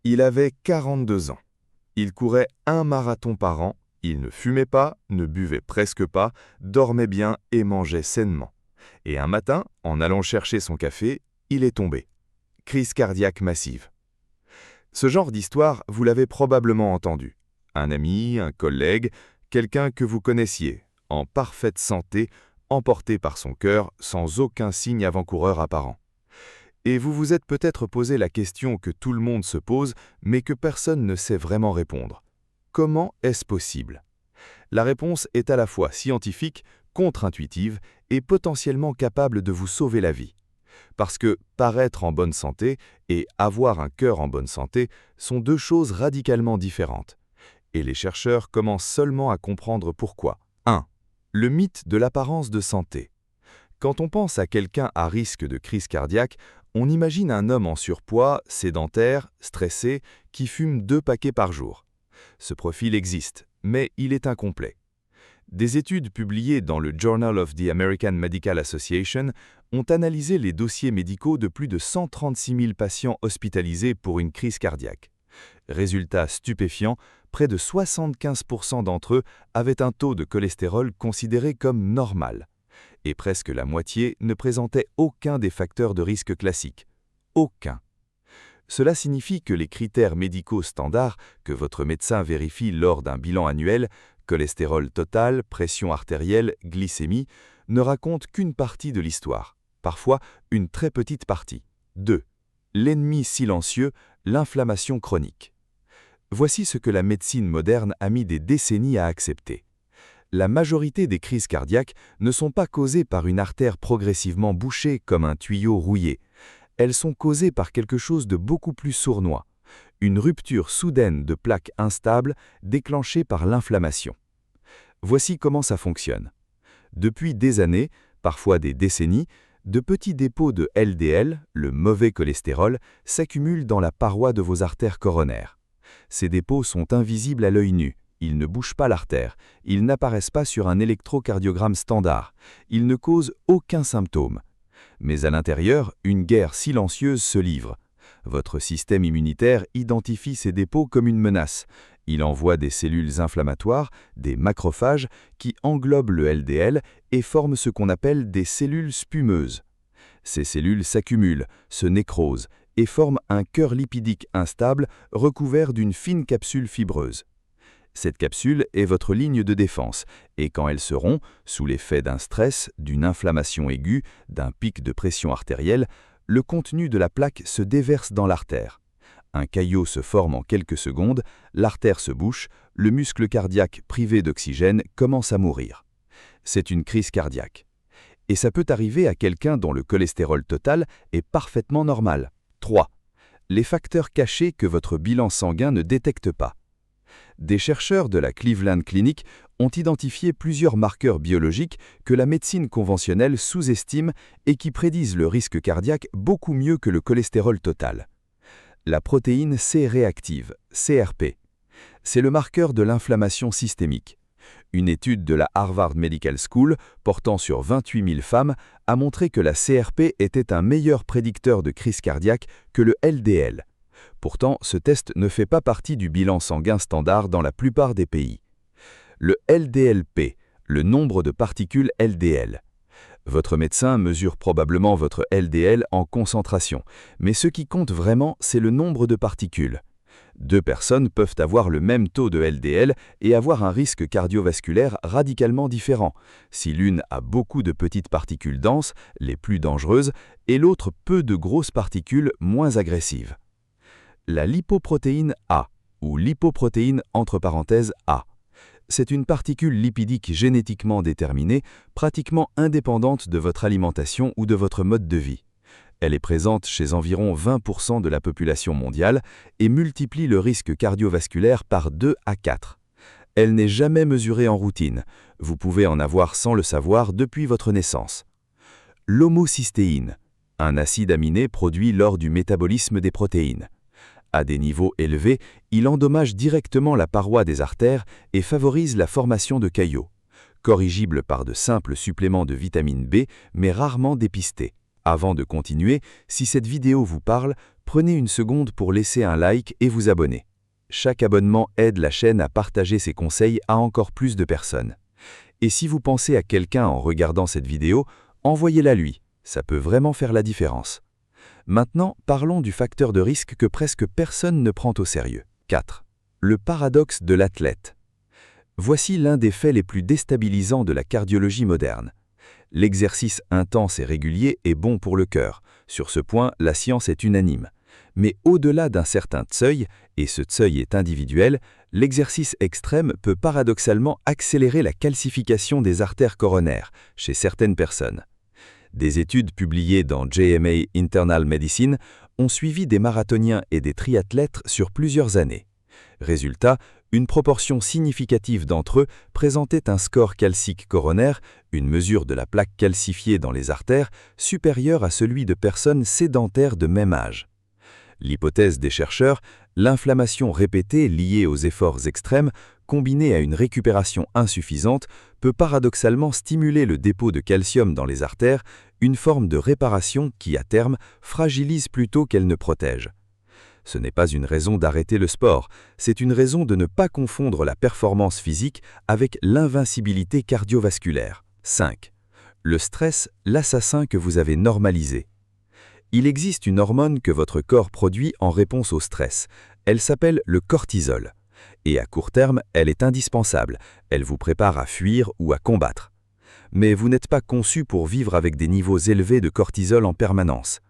Il avait 42 ans. Il courait un marathon par an, il ne fumait pas, ne buvait presque pas, dormait bien et mangeait sainement. Et un matin, en allant chercher son café, il est tombé. Crise cardiaque massive. Ce genre d'histoire, vous l'avez probablement entendu. Un ami, un collègue, quelqu'un que vous connaissiez, en parfaite santé, emporté par son cœur, sans aucun signe avant-coureur apparent. Et vous vous êtes peut-être posé la question que tout le monde se pose, mais que personne ne sait vraiment répondre. Comment est-ce possible? La réponse est à la fois scientifique, contre-intuitive et potentiellement capable de vous sauver la vie. Parce que paraître en bonne santé et avoir un cœur en bonne santé sont deux choses radicalement différentes. Et les chercheurs commencent seulement à comprendre pourquoi. 1. Le mythe de l'apparence de santé. Quand on pense à quelqu'un à risque de crise cardiaque, on imagine un homme en surpoids, sédentaire, stressé, qui fume 2 paquets par jour. Ce profil existe, mais il est incomplet. Des études publiées dans le Journal of the American Medical Association ont analysé les dossiers médicaux de plus de 136 000 patients hospitalisés pour une crise cardiaque. Résultat stupéfiant, près de 75% d'entre eux avaient un taux de cholestérol considéré comme normal. Et presque la moitié ne présentait aucun des facteurs de risque classiques. Aucun. Cela signifie que les critères médicaux standards que votre médecin vérifie lors d'un bilan annuel, cholestérol total, pression artérielle, glycémie, ne racontent qu'une partie de l'histoire, parfois une très petite partie. 2. L'ennemi silencieux, l'inflammation chronique. Voici ce que la médecine moderne a mis des décennies à accepter. La majorité des crises cardiaques ne sont pas causées par une artère progressivement bouchée comme un tuyau rouillé. Elles sont causées par quelque chose de beaucoup plus sournois, une rupture soudaine de plaques instables déclenchée par l'inflammation. Voici comment ça fonctionne. Depuis des années, parfois des décennies, de petits dépôts de LDL, le mauvais cholestérol, s'accumulent dans la paroi de vos artères coronaires. Ces dépôts sont invisibles à l'œil nu. Ils ne bougent pas l'artère, ils n'apparaissent pas sur un électrocardiogramme standard, ils ne causent aucun symptôme. Mais à l'intérieur, une guerre silencieuse se livre. Votre système immunitaire identifie ces dépôts comme une menace. Il envoie des cellules inflammatoires, des macrophages, qui englobent le LDL et forment ce qu'on appelle des cellules spumeuses. Ces cellules s'accumulent, se nécrosent et forment un cœur lipidique instable recouvert d'une fine capsule fibreuse. Cette capsule est votre ligne de défense, et quand elle se rompt, sous l'effet d'un stress, d'une inflammation aiguë, d'un pic de pression artérielle, le contenu de la plaque se déverse dans l'artère. Un caillot se forme en quelques secondes, l'artère se bouche, le muscle cardiaque privé d'oxygène commence à mourir. C'est une crise cardiaque. Et ça peut arriver à quelqu'un dont le cholestérol total est parfaitement normal. 3. Les facteurs cachés que votre bilan sanguin ne détecte pas. Des chercheurs de la Cleveland Clinic ont identifié plusieurs marqueurs biologiques que la médecine conventionnelle sous-estime et qui prédisent le risque cardiaque beaucoup mieux que le cholestérol total. La protéine C-réactive, CRP. C'est le marqueur de l'inflammation systémique. Une étude de la Harvard Medical School, portant sur 28 000 femmes, a montré que la CRP était un meilleur prédicteur de crise cardiaque que le LDL. Pourtant, ce test ne fait pas partie du bilan sanguin standard dans la plupart des pays. Le LDLP, le nombre de particules LDL. Votre médecin mesure probablement votre LDL en concentration, mais ce qui compte vraiment, c'est le nombre de particules. 2 personnes peuvent avoir le même taux de LDL et avoir un risque cardiovasculaire radicalement différent, si l'une a beaucoup de petites particules denses, les plus dangereuses, et l'autre peu de grosses particules moins agressives. La lipoprotéine A, ou lipoprotéine entre parenthèses A. C'est une particule lipidique génétiquement déterminée, pratiquement indépendante de votre alimentation ou de votre mode de vie. Elle est présente chez environ 20% de la population mondiale et multiplie le risque cardiovasculaire par 2 à 4. Elle n'est jamais mesurée en routine. Vous pouvez en avoir sans le savoir depuis votre naissance. L'homocystéine, un acide aminé produit lors du métabolisme des protéines. À des niveaux élevés, il endommage directement la paroi des artères et favorise la formation de caillots, corrigibles par de simples suppléments de vitamine B, mais rarement dépistés. Avant de continuer, si cette vidéo vous parle, Prenez une seconde pour laisser un like et vous abonner. Chaque abonnement aide la chaîne à partager ses conseils à encore plus de personnes. Et si vous pensez à quelqu'un en regardant cette vidéo, envoyez-la lui, ça peut vraiment faire la différence. Maintenant, parlons du facteur de risque que presque personne ne prend au sérieux. 4. Le paradoxe de l'athlète. Voici l'un des faits les plus déstabilisants de la cardiologie moderne. L'exercice intense et régulier est bon pour le cœur. Sur ce point, la science est unanime. Mais au-delà d'un certain seuil, et ce seuil est individuel, l'exercice extrême peut paradoxalement accélérer la calcification des artères coronaires chez certaines personnes. Des études publiées dans JMA Internal Medicine ont suivi des marathoniens et des triathlètes sur plusieurs années. Résultat, une proportion significative d'entre eux présentait un score calcique coronaire, une mesure de la plaque calcifiée dans les artères, supérieur à celui de personnes sédentaires de même âge. L'hypothèse des chercheurs, l'inflammation répétée liée aux efforts extrêmes, combinée à une récupération insuffisante, peut paradoxalement stimuler le dépôt de calcium dans les artères, une forme de réparation qui, à terme, fragilise plutôt qu'elle ne protège. Ce n'est pas une raison d'arrêter le sport, c'est une raison de ne pas confondre la performance physique avec l'invincibilité cardiovasculaire. 5. Le stress, l'assassin que vous avez normalisé. Il existe une hormone que votre corps produit en réponse au stress. Elle s'appelle le cortisol. Et à court terme, elle est indispensable. Elle vous prépare à fuir ou à combattre. Mais vous n'êtes pas conçu pour vivre avec des niveaux élevés de cortisol en permanence.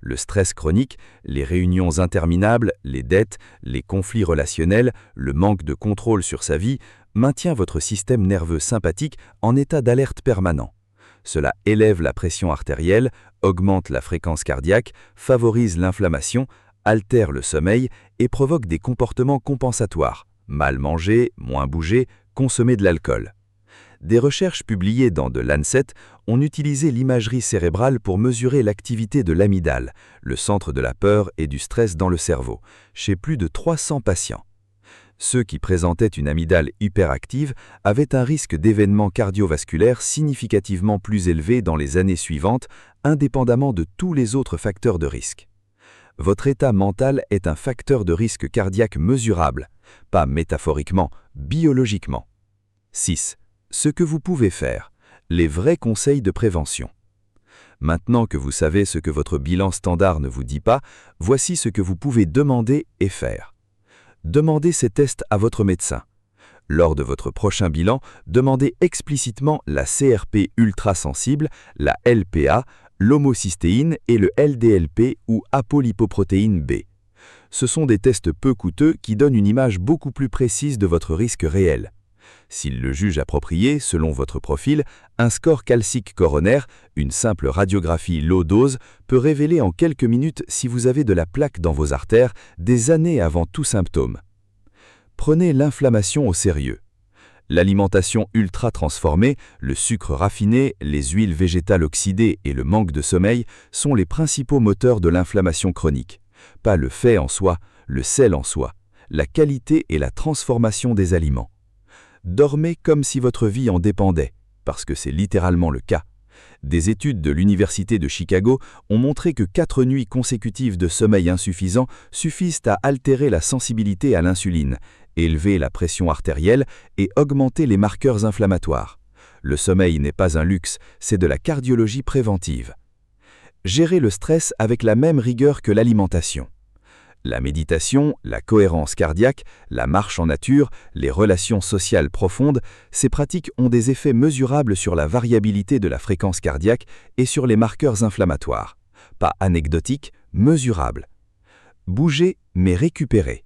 Le stress chronique, les réunions interminables, les dettes, les conflits relationnels, le manque de contrôle sur sa vie, maintient votre système nerveux sympathique en état d'alerte permanent. Cela élève la pression artérielle, augmente la fréquence cardiaque, favorise l'inflammation, altère le sommeil et provoque des comportements compensatoires, mal manger, moins bouger, consommer de l'alcool. Des recherches publiées dans The Lancet ont utilisé l'imagerie cérébrale pour mesurer l'activité de l'amygdale, le centre de la peur et du stress dans le cerveau, chez plus de 300 patients. Ceux qui présentaient une amygdale hyperactive avaient un risque d'événements cardiovasculaires significativement plus élevé dans les années suivantes, indépendamment de tous les autres facteurs de risque. Votre état mental est un facteur de risque cardiaque mesurable, pas métaphoriquement, biologiquement. 6. Ce que vous pouvez faire. Les vrais conseils de prévention. Maintenant que vous savez ce que votre bilan standard ne vous dit pas, voici ce que vous pouvez demander et faire. Demandez ces tests à votre médecin. Lors de votre prochain bilan, demandez explicitement la CRP ultrasensible, la LPA, l'homocystéine et le LDLP ou apolipoprotéine B. Ce sont des tests peu coûteux qui donnent une image beaucoup plus précise de votre risque réel. S'il le juge approprié, selon votre profil, un score calcique coronaire, une simple radiographie low dose, peut révéler en quelques minutes si vous avez de la plaque dans vos artères des années avant tout symptôme. Prenez l'inflammation au sérieux. L'alimentation ultra transformée, le sucre raffiné, les huiles végétales oxydées et le manque de sommeil sont les principaux moteurs de l'inflammation chronique. Pas le fait en soi, le sel en soi, la qualité et la transformation des aliments. Dormez comme si votre vie en dépendait, parce que c'est littéralement le cas. Des études de l'Université de Chicago ont montré que 4 nuits consécutives de sommeil insuffisant suffisent à altérer la sensibilité à l'insuline, élever la pression artérielle et augmenter les marqueurs inflammatoires. Le sommeil n'est pas un luxe, c'est de la cardiologie préventive. Gérez le stress avec la même rigueur que l'alimentation. La méditation, la cohérence cardiaque, la marche en nature, les relations sociales profondes, ces pratiques ont des effets mesurables sur la variabilité de la fréquence cardiaque et sur les marqueurs inflammatoires. Pas anecdotiques, mesurables. Bougez, mais récupérez.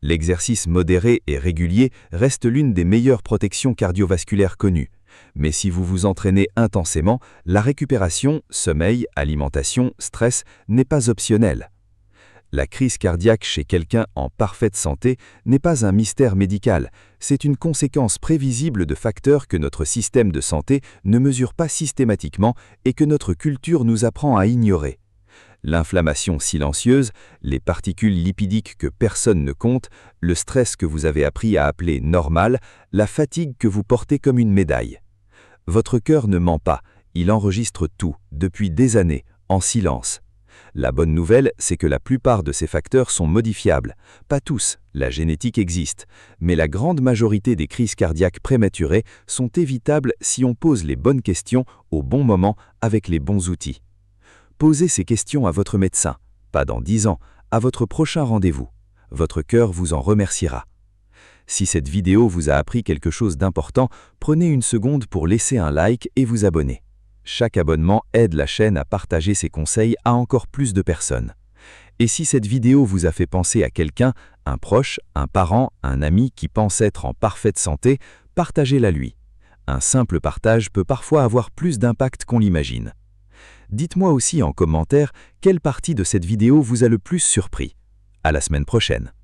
L'exercice modéré et régulier reste l'une des meilleures protections cardiovasculaires connues. Mais si vous vous entraînez intensément, la récupération, sommeil, alimentation, stress n'est pas optionnelle. La crise cardiaque chez quelqu'un en parfaite santé n'est pas un mystère médical, c'est une conséquence prévisible de facteurs que notre système de santé ne mesure pas systématiquement et que notre culture nous apprend à ignorer. L'inflammation silencieuse, les particules lipidiques que personne ne compte, le stress que vous avez appris à appeler normal, la fatigue que vous portez comme une médaille. Votre cœur ne ment pas, il enregistre tout, depuis des années, en silence. La bonne nouvelle, c'est que la plupart de ces facteurs sont modifiables. Pas tous, la génétique existe, mais la grande majorité des crises cardiaques prématurées sont évitables si on pose les bonnes questions au bon moment avec les bons outils. Posez ces questions à votre médecin, pas dans 10 ans, à votre prochain rendez-vous. Votre cœur vous en remerciera. Si cette vidéo vous a appris quelque chose d'important, prenez une seconde pour laisser un like et vous abonner. Chaque abonnement aide la chaîne à partager ses conseils à encore plus de personnes. Et si cette vidéo vous a fait penser à quelqu'un, un proche, un parent, un ami qui pense être en parfaite santé, partagez-la lui. Un simple partage peut parfois avoir plus d'impact qu'on l'imagine. Dites-moi aussi en commentaire quelle partie de cette vidéo vous a le plus surpris. À la semaine prochaine.